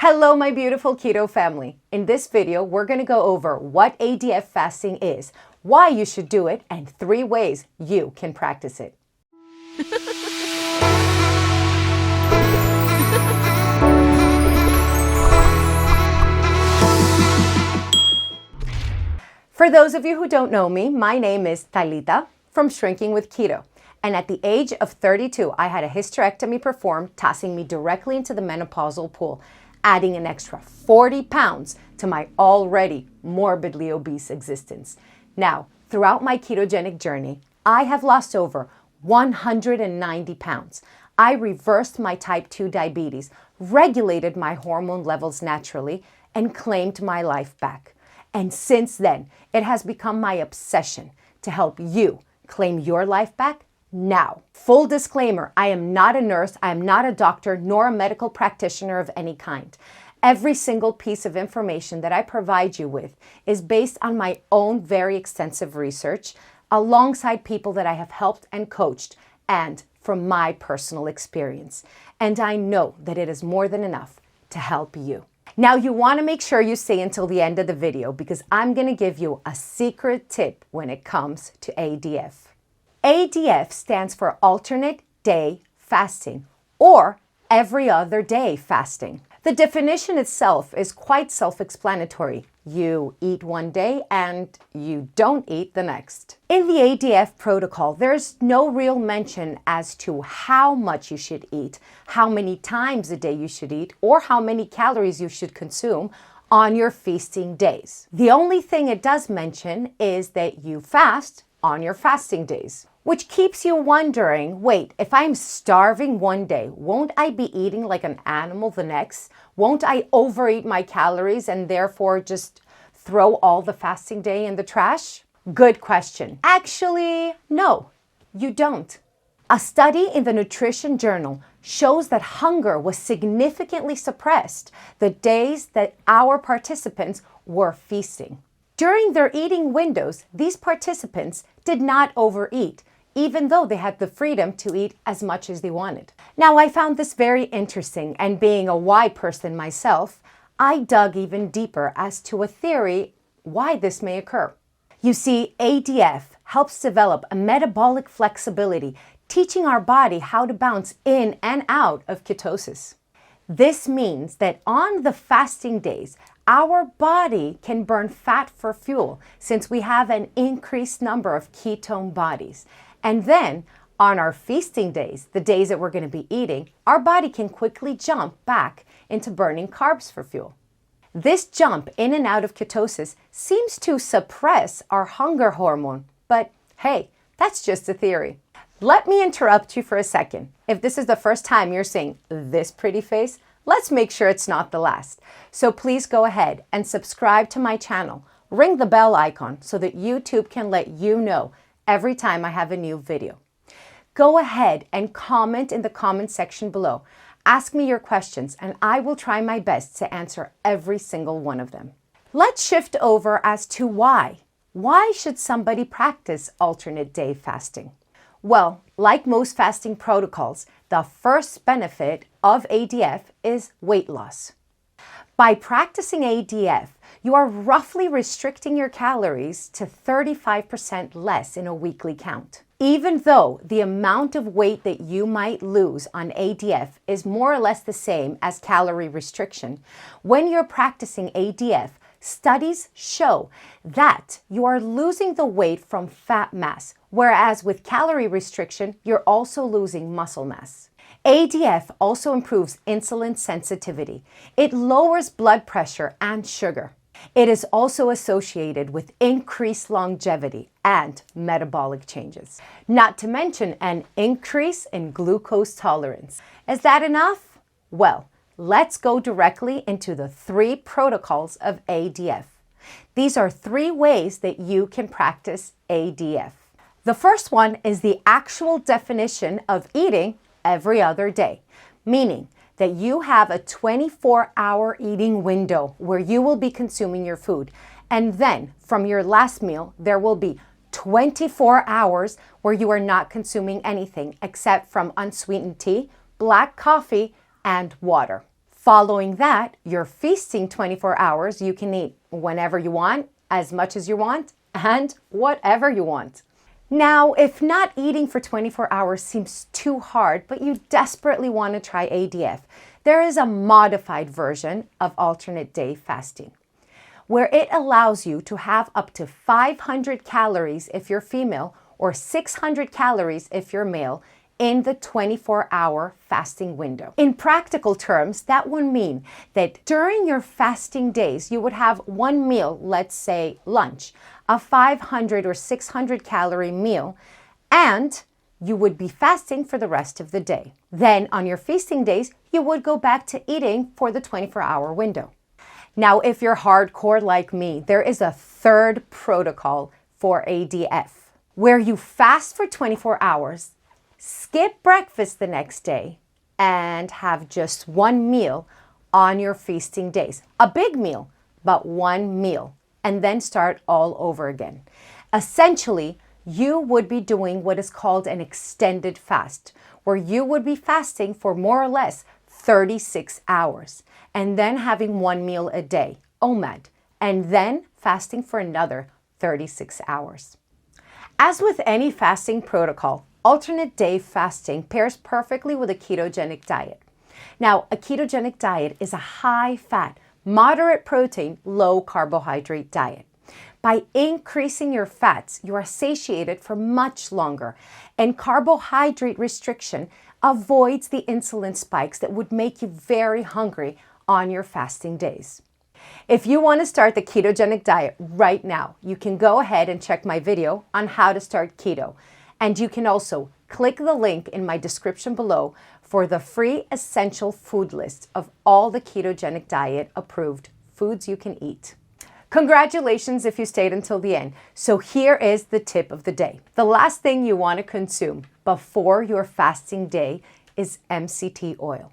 Hello, my beautiful keto family. In this video, we're going to go over what ADF fasting is, why you should do it, and 3 ways you can practice it. For those of you who don't know me, my name is Talita from Shrinking with Keto. And at the age of 32, I had a hysterectomy performed, tossing me directly into the menopausal pool, adding an extra 40 pounds to my already morbidly obese existence. Now, throughout my ketogenic journey, I have lost over 190 pounds. I reversed my type 2 diabetes, regulated my hormone levels naturally, and claimed my life back. And since then, it has become my obsession to help you claim your life back now. Full disclaimer, I am not a nurse, I am not a doctor, nor a medical practitioner of any kind. Every single piece of information that I provide you with is based on my own very extensive research, alongside people that I have helped and coached, and from my personal experience. And I know that it is more than enough to help you. Now, you want to make sure you stay until the end of the video because I'm going to give you a secret tip when it comes to ADF. ADF stands for alternate day fasting, or every other day fasting. The definition itself is quite self-explanatory. You eat one day and you don't eat the next. In the ADF protocol, there's no real mention as to how much you should eat, how many times a day you should eat, or how many calories you should consume on your feasting days. The only thing it does mention is that you fast on your fasting days, which keeps you wondering, wait, if I'm starving one day, won't I be eating like an animal the next? Won't I overeat my calories and therefore just throw all the fasting day in the trash? Good question. Actually, no, you don't. A study in the Nutrition Journal shows that hunger was significantly suppressed the days that our participants were feasting. During their eating windows, these participants did not overeat, even though they had the freedom to eat as much as they wanted. Now, I found this very interesting, and being a why person myself, I dug even deeper as to a theory why this may occur. You see, ADF helps develop a metabolic flexibility, teaching our body how to bounce in and out of ketosis. This means that on the fasting days, our body can burn fat for fuel since we have an increased number of ketone bodies. And then on our feasting days, the days that we're going to be eating, our body can quickly jump back into burning carbs for fuel. This jump in and out of ketosis seems to suppress our hunger hormone, but hey, that's just a theory. Let me interrupt you for a second. If this is the first time you're seeing this pretty face, let's make sure it's not the last. So please go ahead and subscribe to my channel. Ring the bell icon so that YouTube can let you know every time I have a new video. Go ahead and comment in the comment section below. Ask me your questions and I will try my best to answer every single one of them. Let's shift over as to why. Why should somebody practice alternate day fasting? Well, like most fasting protocols, the first benefit of ADF is weight loss. By practicing ADF, you are roughly restricting your calories to 35% less in a weekly count. Even though the amount of weight that you might lose on ADF is more or less the same as calorie restriction, when you're practicing ADF, studies show that you are losing the weight from fat mass, whereas with calorie restriction, you're also losing muscle mass. ADF also improves insulin sensitivity. It lowers blood pressure and sugar. It is also associated with increased longevity and metabolic changes, not to mention an increase in glucose tolerance. Is that enough? Well, let's go directly into the 3 protocols of ADF. These are 3 ways that you can practice ADF. The first one is the actual definition of eating every other day, meaning that you have a 24-hour eating window where you will be consuming your food. And then from your last meal, there will be 24 hours where you are not consuming anything except from unsweetened tea, black coffee, and water. Following that, you're feasting 24 hours. You can eat whenever you want, as much as you want, and whatever you want. Now, if not eating for 24 hours seems too hard, but you desperately want to try ADF, there is a modified version of alternate day fasting, where it allows you to have up to 500 calories if you're female or 600 calories if you're male in the 24-hour fasting window. In practical terms, that would mean that during your fasting days, you would have one meal, let's say lunch, a 500 or 600 calorie meal, and you would be fasting for the rest of the day. Then on your feasting days, you would go back to eating for the 24-hour window. Now, if you're hardcore like me, there is a third protocol for ADF, where you fast for 24 hours, skip breakfast the next day, and have just one meal on your feasting days. A big meal, but one meal, and then start all over again. Essentially, you would be doing what is called an extended fast, where you would be fasting for more or less 36 hours, and then having one meal a day, OMAD, and then fasting for another 36 hours. As with any fasting protocol, alternate day fasting pairs perfectly with a ketogenic diet. Now, a ketogenic diet is a high-fat, moderate protein, low carbohydrate diet. By increasing your fats, you are satiated for much longer, and carbohydrate restriction avoids the insulin spikes that would make you very hungry on your fasting days. If you want to start the ketogenic diet right now, you can go ahead and check my video on how to start keto. And you can also click the link in my description below for the free essential food list of all the ketogenic diet approved foods you can eat. Congratulations if you stayed until the end. So here is the tip of the day. The last thing you want to consume before your fasting day is MCT oil.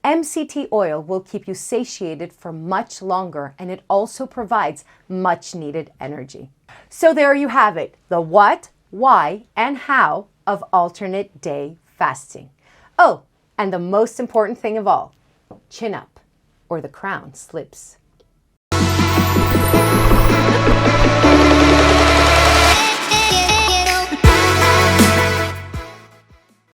MCT oil will keep you satiated for much longer, and it also provides much needed energy. So there you have it, the what, why, and how of alternate day fasting. Oh, and the most important thing of all, chin up or the crown slips.